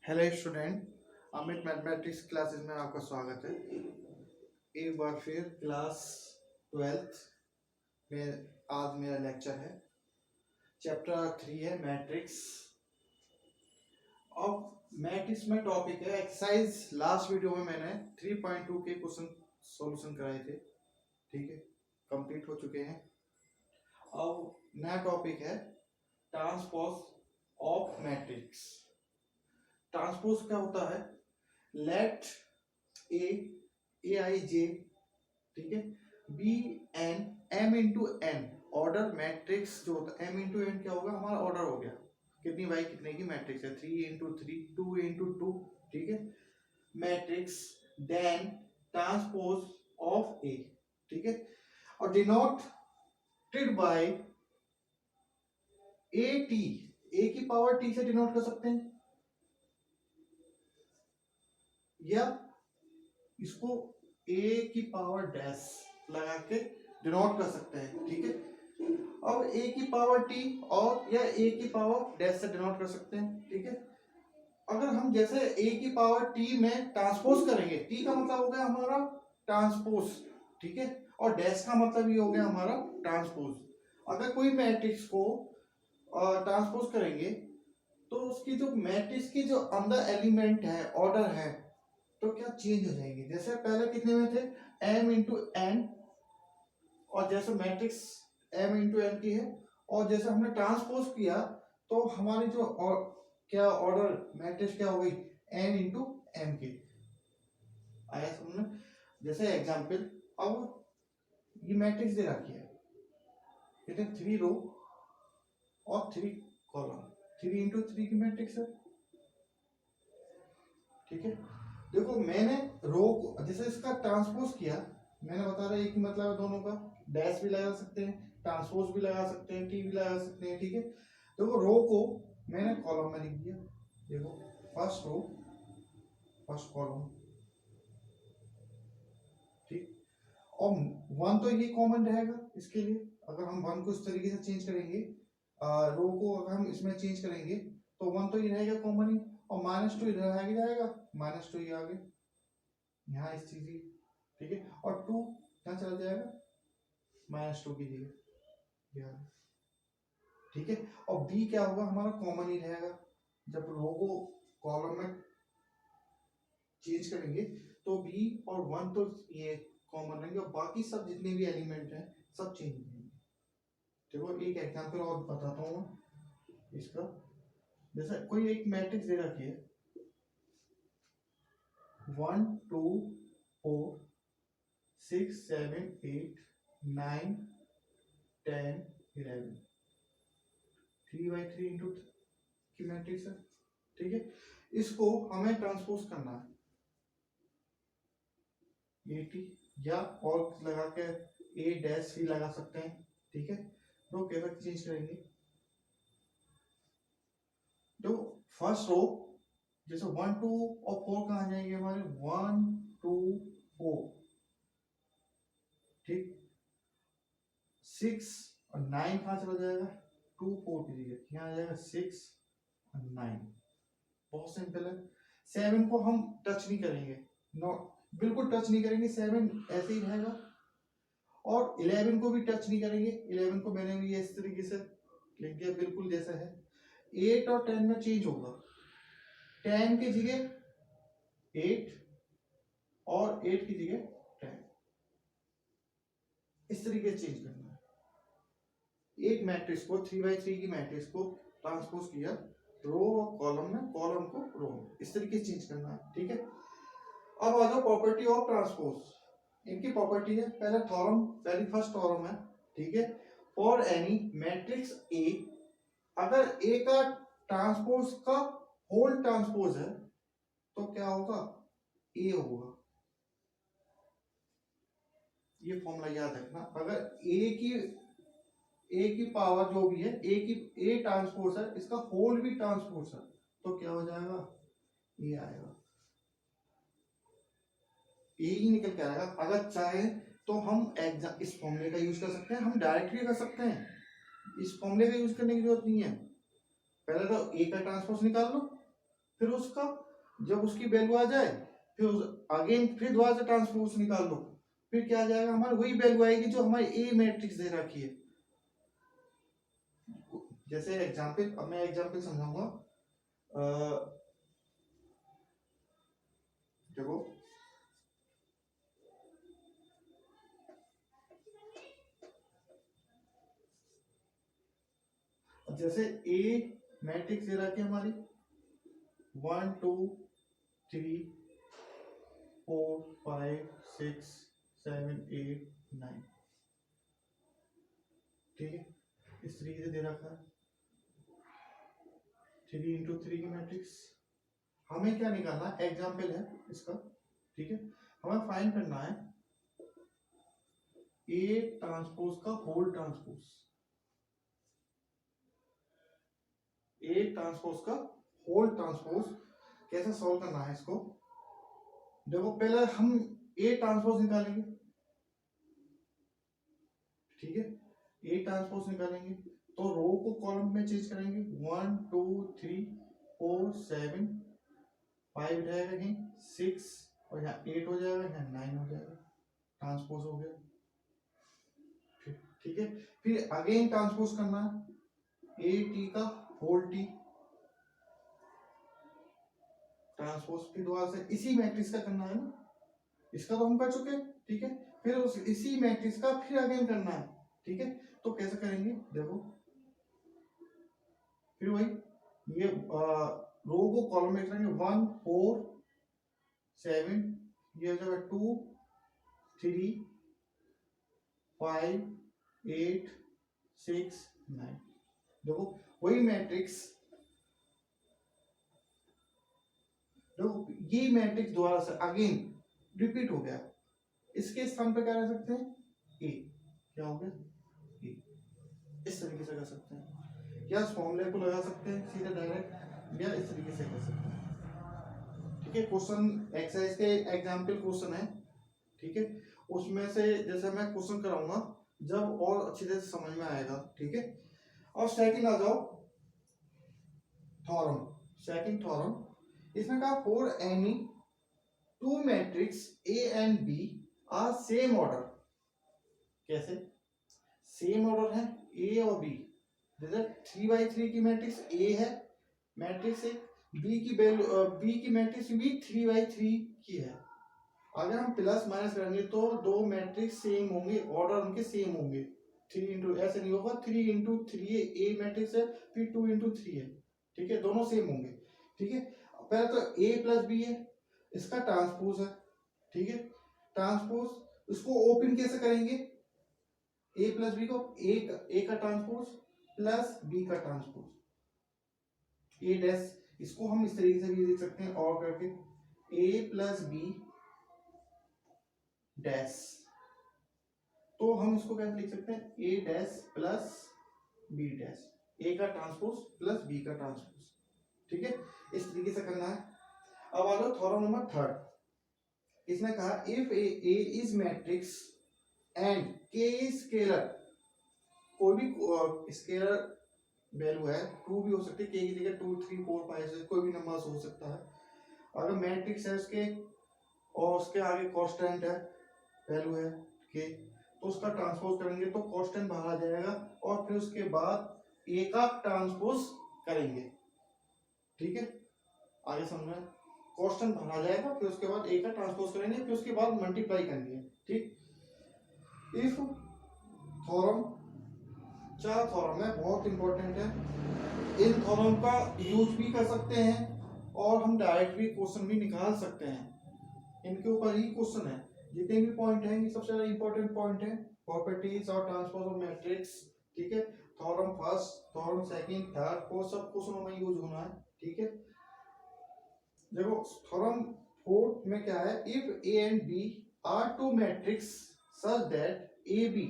Hello student, Amit mathematics classes में आपका स्वागत है। एक बार फिर क्लास 12th में आज मेरा लेक्चर है। चैप्टर 3 है मैट्रिक्स। अब मैट्रिक्स में टॉपिक है एक्सरसाइज। लास्ट वीडियो में मैंने 3.2 के क्वेश्चन सॉल्यूशन कराए थे, ठीक है, कंप्लीट हो चुके हैं। अब नया टॉपिक है ट्रांसपोज ऑफ मैट्रिक्स। ट्रांसपोज क्या होता है? लेट ए आई जे, ठीक है, B N M into N order matrix जो होता है। एम इंटू एन क्या होगा? हमारा ऑर्डर हो गया, कितनी बाई कितने की मैट्रिक्स है, 3 इंटू 3, 2 इंटू 2, ठीक है, मैट्रिक्स देन ट्रांसपोज ऑफ ए, ठीक है, और डिनोटेड बाय ए टी। ए की पावर टी से डिनोट कर सकते हैं, या इसको ए की पावर डैश लगा के डिनोट कर सकते हैं, ठीक है। अब ए की पावर टी और या ए की पावर डैश से डिनोट कर सकते हैं, ठीक है। अगर हम जैसे ए की पावर टी में ट्रांसपोज करेंगे, टी का मतलब हो गया हमारा ट्रांसपोज, ठीक है, और डैश का मतलब ये हो गया हमारा ट्रांसपोज। अगर कोई मैट्रिक्स को ट्रांसपोज करेंगे तो उसकी जो मैट्रिक्स की जो अंदर एलिमेंट है, ऑर्डर है, तो क्या चेंज हो जाएंगे। जैसे पहले कितने में थे, m इंटू एन, और जैसे मैट्रिक्स m इंटू एन की है, और जैसे हमने ट्रांसपोज किया तो हमारी जो क्या ऑर्डर मैट्रिक्स क्या हो गई, n इंटू एम की। आया समझ? जैसे एग्जांपल, अब ये मैट्रिक्स दे रखी है, कहते 3 रो और 3 कॉलम, 3 इंटू 3 की मैट्रिक्स है, ठीक है। देखो मैंने रो को जैसे इसका ट्रांसपोज किया, मैंने बता रहा एक ही मतलब है दोनों का, डैश भी लगा सकते हैं, ट्रांसपोज भी लगा सकते हैं, टी भी लगा सकते हैं, ठीक है। देखो रो को मैंने कॉलम में लिख दिया, देखो फर्स्ट रो फर्स्ट कॉलम, ठीक। और वन तो ये कॉमन रहेगा इसके लिए। अगर हम वन को इस तरीके से चेंज करेंगे, रो को अगर हम इसमें चेंज करेंगे तो वन तो ये रहेगा कॉमन ही, और -2 इधर आगे जाएगा, -2 ये आगे यहाँ इस चीज की, ठीक है, और 2 यहाँ चला जाएगा -2 की जगह यहाँ, ठीक है। और बी क्या होगा हमारा, कॉमन ही रहेगा। जब रो को कॉलम में चेंज करेंगे तो बी और 1 तो ये कॉमन रहेंगे, और बाकी सब जितने भी एलिमेंट हैं सब चेंज हो जाएंगे। देखो एक एग्जांपल और बताता हूँ इसका। जैसे कोई एक मैट्रिक्स दे रखी है 1 2 4 6 7 8 9 10 11, 3 by 3 इंटू की मैट्रिक्स है, ठीक है। इसको हमें ट्रांसपोज करना है, ए टी या और लगा के ए डैश भी लगा सकते हैं, ठीक है। तो कैसे चेंज करेंगे, तो फर्स्ट रो जैसे 1 2 और 4 कहाँ जाएंगे हमारे, 1 2 4, ठीक। 6 और 9 कहाँ चला जाएगा, 2 4 की जगह यहाँ आ जाएगा 6 और 9। बहुत सिंपल है। 7 को हम टच नहीं करेंगे, नो बिल्कुल टच नहीं करेंगे, 7 ऐसे ही रहेगा। और 11 को भी टच नहीं करेंगे, 11 को मैंने भी इस तरीके से लिख दिया बिल्कुल जैसा है। 8 और 10 में चेंज होगा, 10 की जगह 8 और 8 की जगह 10, इस तरीके से चेंज करना है। एक मैट्रिक्स को 3 by 3 की मैट्रिक्स को ट्रांसपोज किया रो और कॉलम में, कॉलम को रो में, इस तरीके से चेंज करना है, ठीक है। अब आ जाओ प्रॉपर्टी ऑफ ट्रांसपोज। इनकी प्रॉपर्टी है, पहले थ्योरम, पहली फर्स्ट थ्योरम है, ठीक है। फॉर एनी मैट्रिक्स ए, अगर ए का ट्रांसपोज का होल ट्रांसपोज है तो क्या होगा, ए होगा। ये फॉर्मूला याद रखना। अगर ए की पावर जो भी है, ए ट्रांसपोज है, इसका होल भी ट्रांसपोज है, तो क्या हो जाएगा, ए आएगा, ए ही निकल के आएगा। अगर चाहे तो हम इस फॉर्मूले का यूज कर सकते हैं, हम डायरेक्ट भी कर सकते हैं, इस फॉर्मूले का यूज करने की जरूरत नहीं है। पहले तो ए का ट्रांसपोज निकाल लो, फिर उसका जब उसकी वैल्यू आ जाए फिर अगेन फिर दोबारा से ट्रांसपोज निकाल दो, फिर क्या आ जाएगा हमारी वही वैल्यू आएगी जो हमारी ए मैट्रिक्स दे रखी है। जैसे एग्जांपल, अब मैं एग्जांपल समझाऊंगा। देखो जैसे ए मैट्रिक्स दे रखी है हमारी 1 2 3 4 5 6 7 8 9, ठीक है, इस तरीके से दे रखा है 3 × 3 की मैट्रिक्स। हमें क्या निकालना है, एग्जाम्पल है इसका, ठीक है, हमें फाइंड करना है ए ट्रांसपोज का होल ट्रांसपोज, ए ट्रांसपोज का होल ट्रांसपोज कैसे सॉल्व करना है इसको। देखो पहले हम ए ट्रांसपोज निकालेंगे, ठीक है, ए ट्रांसपोज निकालेंगे तो रो को कॉलम में चेंज करेंगे 1 2 3 4 7 5 रहेगा कहीं 6 और यहाँ 8 हो जाएगा, यहाँ 9 हो जाएगा, ट्रांसपोज हो गया, ठीक है। फिर अगेन ट्रांसपोज करना है ए टी का होल टी ट्रांसपोज, फिर दोबारा से इसी मैट्रिक्स का करना है ना, इसका तो हम कर चुके, ठीक है, फिर उस इसी मैट्रिक्स का फिर अगेन करना है, ठीक है। तो कैसे करेंगे देखो, फिर वही ये रो को कॉलम में करेंगे 1 4 7, ये हो जाएगा 2 3 5 8 6 9, देखो वही मैट्रिक्स, देखो ये मैट्रिक्स दोबारा से अगेन रिपीट हो गया, इसके स्थान पर क्या रख सकते हैं ए, क्या हो गया ए, इस तरीके से कर सकते हैं, या इस फॉर्मूले को लगा सकते हैं सीधे डायरेक्ट, या इस तरीके से कर सकते हैं, ठीक है। क्वेश्चन एक्सरसाइज के एग्जांपल क्वेश्चन है, ठीक है, उसमें से जैसे मैं क्वेश्चन कराऊंगा जब और अच्छी तरह से समझ में आएगा, ठीक है। और सेकंड आ जाओ थ्योरम, सेकंड थ्योरम, इसमें कहा for any two matrix A and B are same order, कैसे सेम ऑर्डर है ए और बी, जैसे 3 by 3 की मैट्रिक्स ए है, मैट्रिक्स एक बी की वैल्यू बी की मैट्रिक्स भी 3 by 3 की है, अगर हम प्लस माइनस करेंगे तो दो मैट्रिक्स सेम होंगे, ऑर्डर उनके सेम होंगे, 3 इंटू ऐसे नहीं होगा 3 × 3 ए मैट्रिक्स है, फिर 2 × 3 है, ठीक है, दोनों सेम होंगे, ठीक है। पहले तो ए प्लस बी है, इसका ट्रांसपोज है, ठीक है, ट्रांसपोज इसको ओपन कैसे करेंगे, ए प्लस बी को ए का ट्रांसपोज प्लस बी का ट्रांसपोज, ए डैश, इसको हम इस तरीके से भी लिख सकते हैं और करके ए प्लस बी डैश, तो हम इसको कैसे लिख सकते हैं ए डैश प्लस बी डैश, ए का ट्रांसपोज प्लस बी का ट्रांसपोज, ठीक है, इस तरीके से करना है। अब आ जाओ थ्योरम नंबर थर्ड, इसने कहा if A is matrix and के इज स्केलर, कोई भी स्केलर वैल्यू है, 2 भी हो सकती है, के की जगह 2 3 4 5 से कोई भी नंबर हो सकता है, अगर मैट्रिक्स है उसके और उसके आगे कांस्टेंट है वैल्यू है के, तो उसका ट्रांसपोज करेंगे तो कांस्टेंट बाहर आ जाएगा और फिर उसके बाद ए का ट्रांसपोज करेंगे, ठीक है, आगे समझ में, कांस्टेंट बाहर आ जाएगा फिर उसके बाद ए का ट्रांसपोज करेंगे, फिर उसके बाद मल्टीप्लाई करेंगे, ठीक। इफ थ्योरम, चार थ्योरम है, बहुत इंपॉर्टेंट है, इन थ्योरम का यूज भी कर सकते हैं और हम डायरेक्ट भी क्वेश्चन भी निकाल सकते हैं, इनके ऊपर ही क्वेश्चन है, जितने भी पॉइंट हैं ये सबसे ज्यादा इंपॉर्टेंट पॉइंट है, प्रॉपर्टीज और ट्रांसपोज ऑफ मैट्रिक्स, ठीक है, theorem first theorem second third fourth सब क्वेश्चनों में यूज होना है, ठीक है। देखो थ्योरम फोर्थ में क्या है, if A and B are two matrix such that A B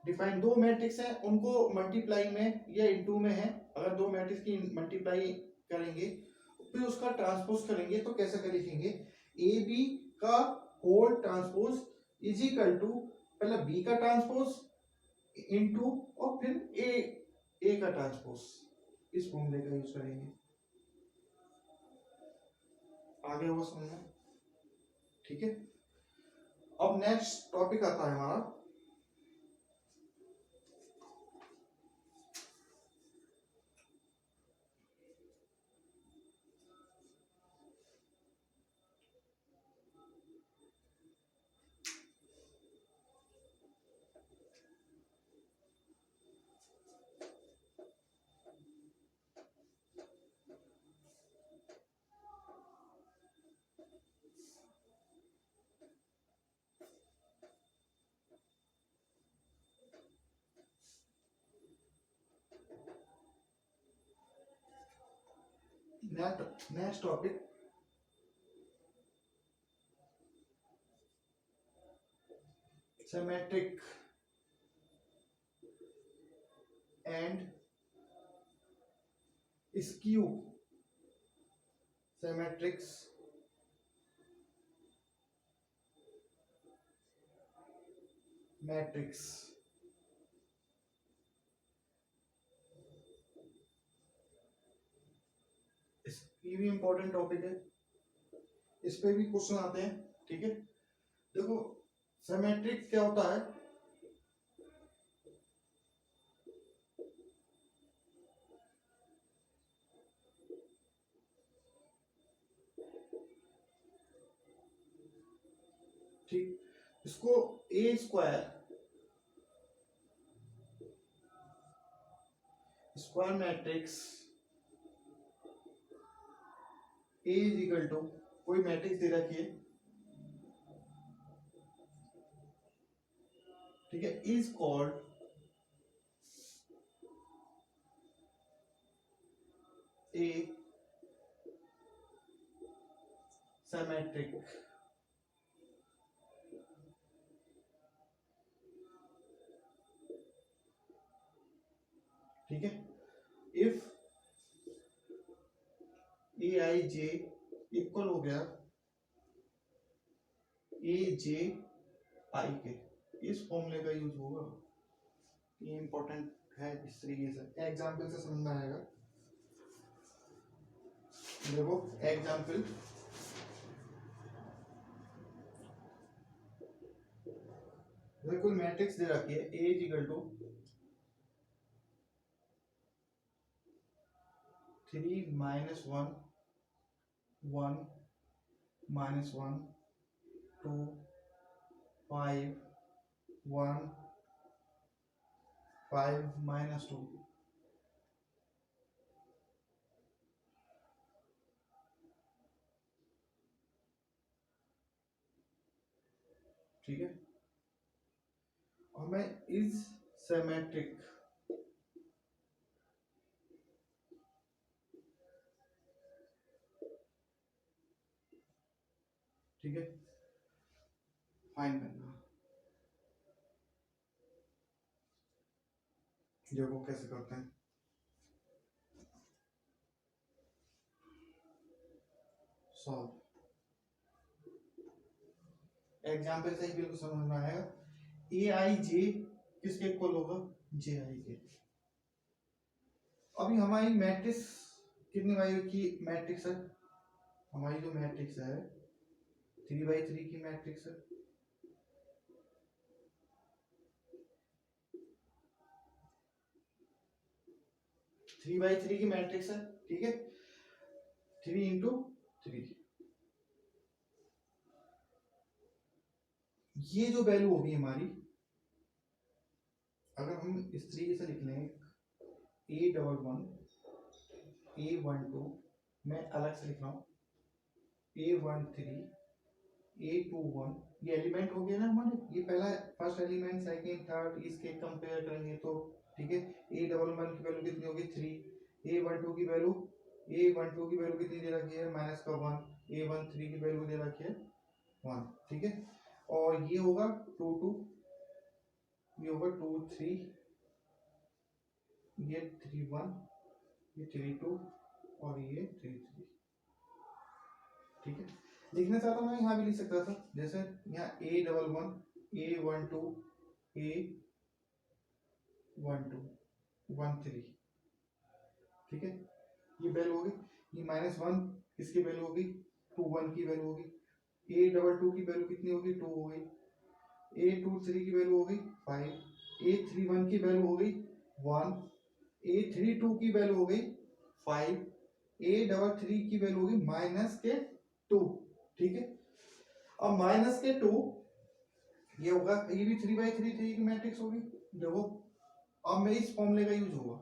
define, दो मैट्रिक्स हैं उनको मल्टीप्लाई में या इनटू में है, अगर दो मैट्रिक्स की मल्टीप्लाई करेंगे फिर उसका ट्रांसपोज करेंगे तो कैसे कर लिखेंगे, ए बी का whole transpose is equal to पहले बी का ट्रांसपोज इनटू और फिर ए का ट्रांसपोज, इस फॉर्मूले का यूज करेंगे, आगे वो समझ में, ठीक है। अब नेक्स्ट टॉपिक आता है हमारा next topic symmetric and skew symmetrics matrix. ये भी इंपॉर्टेंट टॉपिक है, इस पे भी क्वेश्चन आते हैं, ठीक है। देखो सिमेट्रिक क्या होता है, ठीक, इसको A square matrix A is equal to, कोई मैट्रिक्स दे रखी है, ठीक है, इज कॉल्ड ए सिमेट्रिक, ठीक है। If A I J equal हो गया ए जे आई के, इस फॉर्मूले का यूज होगा, ये इंपॉर्टेंट है, इस तरीके से एग्जाम्पल से समझ में आएगा। देखो एग्जाम्पल, कोई मैट्रिक्स दे रखी है ए इज इक्वल टू 3 -1 1 -1 2 5 1 5 -2, ठीक है। और मैं इज सिमेट्रिक, ठीक है, फाइन करना, देखो कैसे करते हैं, सॉल्व, एग्जाम्पल से ही बिल्कुल समझ में आएगा। ए आई जे किसके इक्वल होगा, जे आई के। अभी हमारी मैट्रिक्स कितनी बाई की मैट्रिक्स है, हमारी जो मैट्रिक्स है 3x3 की मैट्रिक्स है, 3x3 की मैट्रिक्स है, ठीक है, 3 × 3, ये जो वैल्यू होगी हमारी, अगर हम इस तरीके से लिख लें A11 A12, मैं अलग से लिख रहा हूँ A13 A21, ये एलिमेंट हो गया ना हमारे, ये पहला फर्स्ट एलिमेंट सेकंड थर्ड, इसके कंपेयर करेंगे तो, ठीक है। A11 की वैल्यू कितनी होगी 3, A12 की वैल्यू कितनी दे रखी है -1, A13 की वैल्यू दे रखी है 1, ठीक है। और ये होगा 2 2, ये होगा 2 3, ये 3 1, ये 3 2 और ये 3 3, ठीक है। लिखना चाहता हूँ मैं यहाँ भी लिख सकता था, जैसे यहाँ A11 A12 A12 13, ठीक है, ये वैल्यू होगी, ये -1 इसकी वैल्यू होगी A21 की वैल्यू होगी, A22 की वैल्यू कितनी होगी, 2 हो गई, A23 की वैल्यू हो गई 5, A31 की वैल्यू हो गई 1, A32 की वैल्यू हो गई 5, A33 की वैल्यू होगी माइनस के 2। ठीक है, अब माइनस के 2 ये होगा, ये भी 3/3 3 की मैट्रिक्स होगी। देखो अब मैं इस फॉर्मूले का यूज होगा,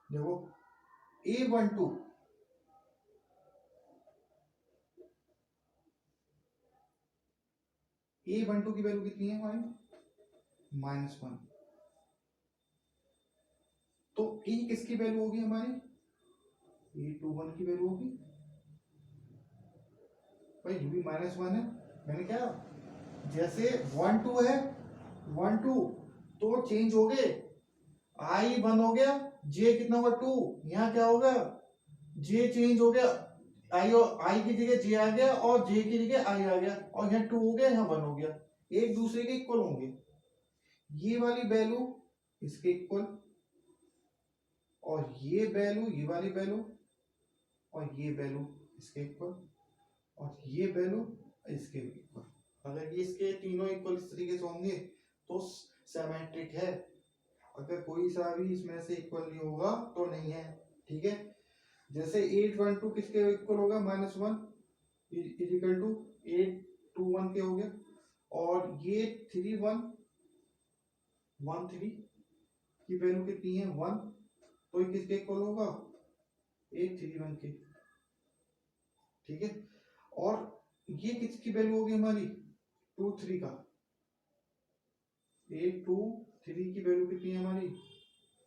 देखो A12 की वैल्यू कितनी है हमारी, -1, तो E किसकी वैल्यू होगी हमारी, A21 की वैल्यू होगी। भाई ये भी -1 है, मैंने क्या, जैसे 1 2 है, 1 2 तो चेंज हो गए, I 1 हो गया, J कितना होगा 2, यहाँ क्या होगा, J चेंज हो गया, I की जगह J आ गया और J की जगह I आ गया, और यहाँ 2 हो गया, यहाँ 1 हो गया, एक दूसरे के इक्वल होंगे, ये वाली वैल्यू इसके इक्वल, और ये वैल्यू, ये वाली वैल्यू, और ये वैल्यू इसके इक्वल, और ये वैल्यू इसके इक्वल। अगर ये इसके तीनों इक्वल इस तरीके से होंगे तो सिमेट्रिक है, अगर कोई सा भी इसमें से इक्वल नहीं होगा तो नहीं है। ठीक है, जैसे 812 किसके इक्वल होगा, -1 इजिकल टू 821 के हो गया, और ये 3113 की वैल्यू कितनी है 1, तो ये किसके इक्वल होगा, 831 के। ठीक है, और ये किसकी वैल्यू होगी हमारी 23 का, 823 की वैल्यू कितनी है हमारी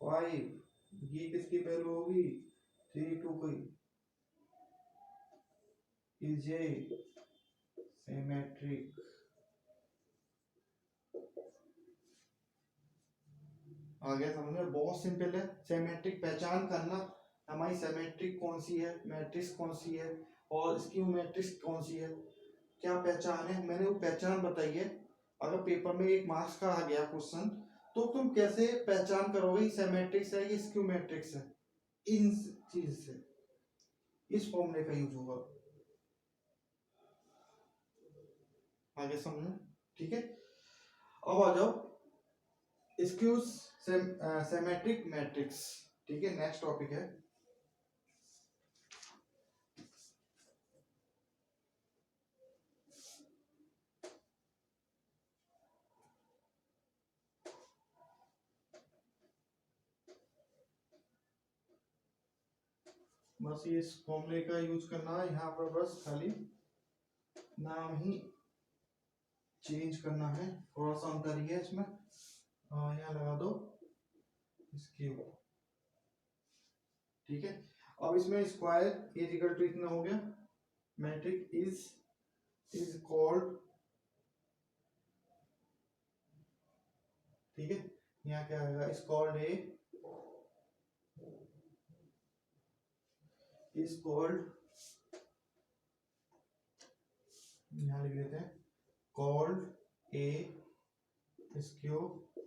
5, ये किसकी वैल्यू होगी 32 की, इज ए सिमेट्रिक। आ गया समझ में, बहुत सिंपल है सिमेट्रिक पहचान करना, हमारी सिमेट्रिक कौन सी है, मैट्रिक्स कौन सी है, और स्क्यू मैट्रिक्स कौन सी है, क्या पहचान है, मैंने वो पहचान बताई है। अगर पेपर में एक मार्क्स का आ गया क्वेश्चन तो तुम कैसे पहचान करोगे सिमेट्रिक्स है कि स्क्यू मैट्रिक्स है, इन चीज से इस फॉर्मूले का यूज होगा। आगे समझो, ठीक है। अब आ जाओ स्क्यू सिमेट्रिक मैट्रिक्स। ठीक है, नेक्स्ट टॉपिक है। बस ये इस फॉर्मूले का यूज करना है यहाँ पर, बस खाली नाम ही चेंज करना है, थोड़ा सा अंतर ही है इसमें, यहाँ लगा दो इसके। ठीक है, अब इसमें स्क्वायर इज इक्वल टू इतना हो गया, मैट्रिक इज कॉल्ड, ठीक है, यहाँ क्या आएगा, is called a, is called, यहाँ लिख देते हैं कॉल्ड ए स्क्यू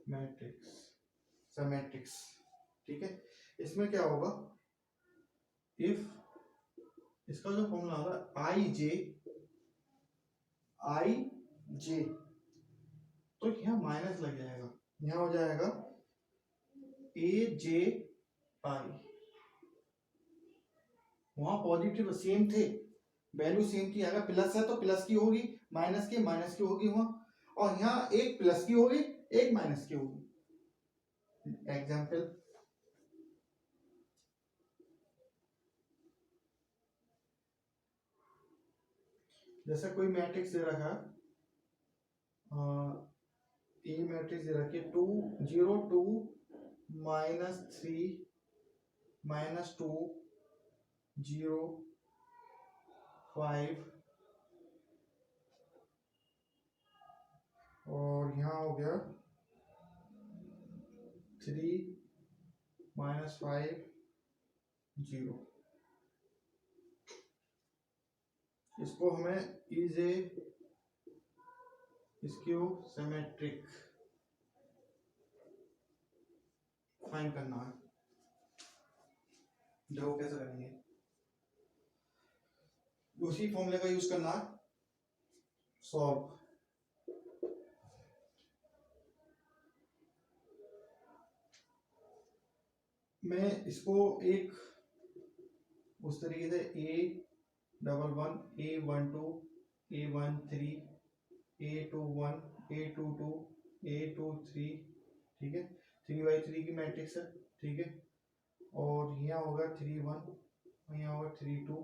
मैट्रिक्स सिमेट्रिक्स। ठीक है, इसमें क्या होगा, इफ इसका जो फॉर्मूला होगा आई जे, तो यहाँ माइनस लग जाएगा, यहाँ हो जाएगा ए जे आई, वहां पॉजिटिव सेम थे, वैल्यू सेम थी, अगर प्लस है तो प्लस की होगी, माइनस की माइनस की होगी वहां, और यहाँ एक प्लस की होगी एक माइनस की होगी। एग्जाम्पल, जैसे कोई मैट्रिक्स दे रखा है, ए मैट्रिक्स दे रखी है 2 0 2 -3 -2 0 5, और यहाँ हो गया 3 -5 0। इसको हमें is A skew symmetric find करना है। देखो कैसे करेंगे, उसी फॉर्मूले का यूज करना है, सॉल्व। मैं इसको एक उस तरीके से A11 A12 A13 A21 A22 A23, ठीक है, 3 by 3 की मैट्रिक्स है, ठीक है। और यहाँ होगा 3 1, यहाँ होगा 3 2,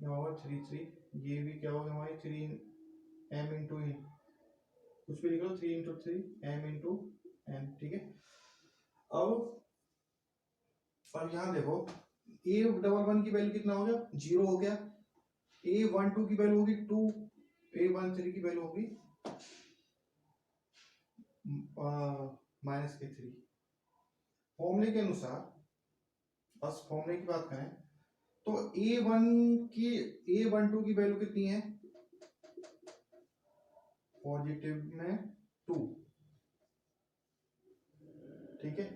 यहाँ होगा 3 3, ये भी क्या होगा हमारी 3 m इंटू कुछ भी लिख लो, 3 इंटू 3 m इंटू n, ठीक है। अब यहाँ देखो A11 की वैल्यू कितना हो गया, 0 हो गया। A12 की वैल्यू होगी 2, A13 की वैल्यू होगी -3। फॉर्मूले के अनुसार, बस फॉर्मूले की बात करें तो A12 की वैल्यू कितनी है, पॉजिटिव में 2, ठीक है।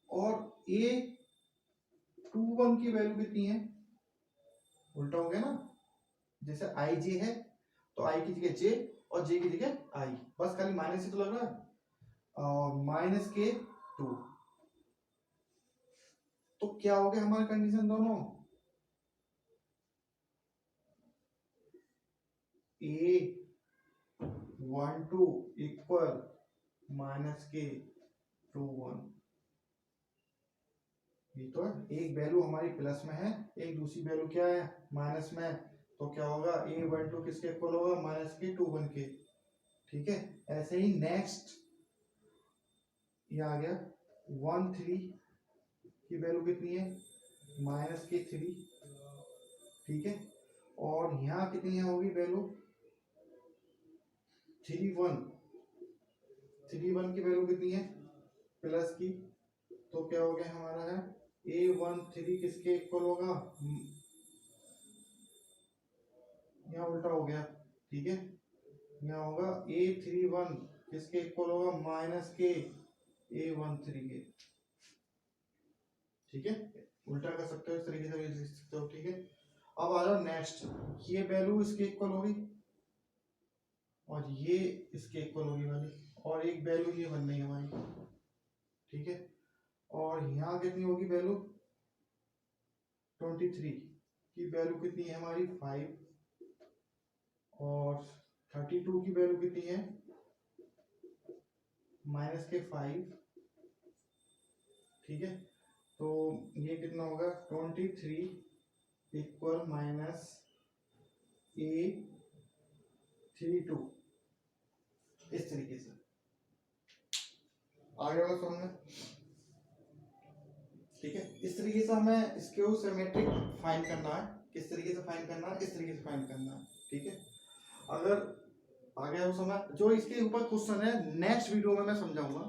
और A21 की वैल्यू कितनी है, उल्टा हो गया ना, जैसे आई जे है तो आई की जगह जे और जे की जगह आई, बस खाली माइनस ही तो लग रहा है, -2। तो क्या हो गया हमारा कंडीशन दोनों, A12 इक्वल -K21, ये तो है। एक वैल्यू हमारी प्लस में है, एक दूसरी वैल्यू क्या है, माइनस में है, तो क्या होगा A12 किसके इक्वल होगा, -K21 के, ठीक है। ऐसे ही नेक्स्ट ये आ गया 13 की वैल्यू कितनी है, -K3, ठीक है। और यहाँ कितनी होगी वैल्यू, 3 1 की वैल्यू कितनी है, प्लस की, तो क्या हो गया हमारा है A13 किसके इक्वल होगा, यहाँ उल्टा हो गया, ठीक है। यहाँ होगा A31 किसके इक्वल होगा, -K A13 के, ठीक है। उल्टा कर सकते हो, इस तरीके से लिख सकते हो, ठीक है। अब आ जाओ नेक्स्ट, ये वैल्यू इसके इक्वल होगी और ये इसके इक्वल होगी वाली, और एक वैल्यू ये बन रही है हमारी, ठीक है। और यहाँ कितनी होगी वैल्यू, 23 की वैल्यू कितनी है हमारी 5, और 32 की वैल्यू कितनी है, -K5, ठीक है। तो ये कितना होगा, 23 इक्वल -A32, इस तरीके से आगे वाला समझ में, ठीक है। इस तरीके से हमें इसके सिमेट्रिक फाइंड करना है, किस तरीके से फाइंड करना है, इस तरीके से फाइंड करना है, ठीक है। अगर आ गया वो समझ, जो इसके ऊपर क्वेश्चन है नेक्स्ट वीडियो में मैं समझाऊंगा,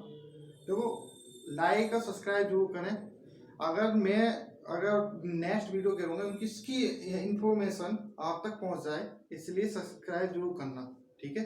देखो लाइक और सब्सक्राइब जरूर करें। अगर नेक्स्ट वीडियो करूंगा उनकी इसकी इंफॉर्मेशन आप तक पहुंच जाए, इसलिए सब्सक्राइब जरूर करना, ठीक है।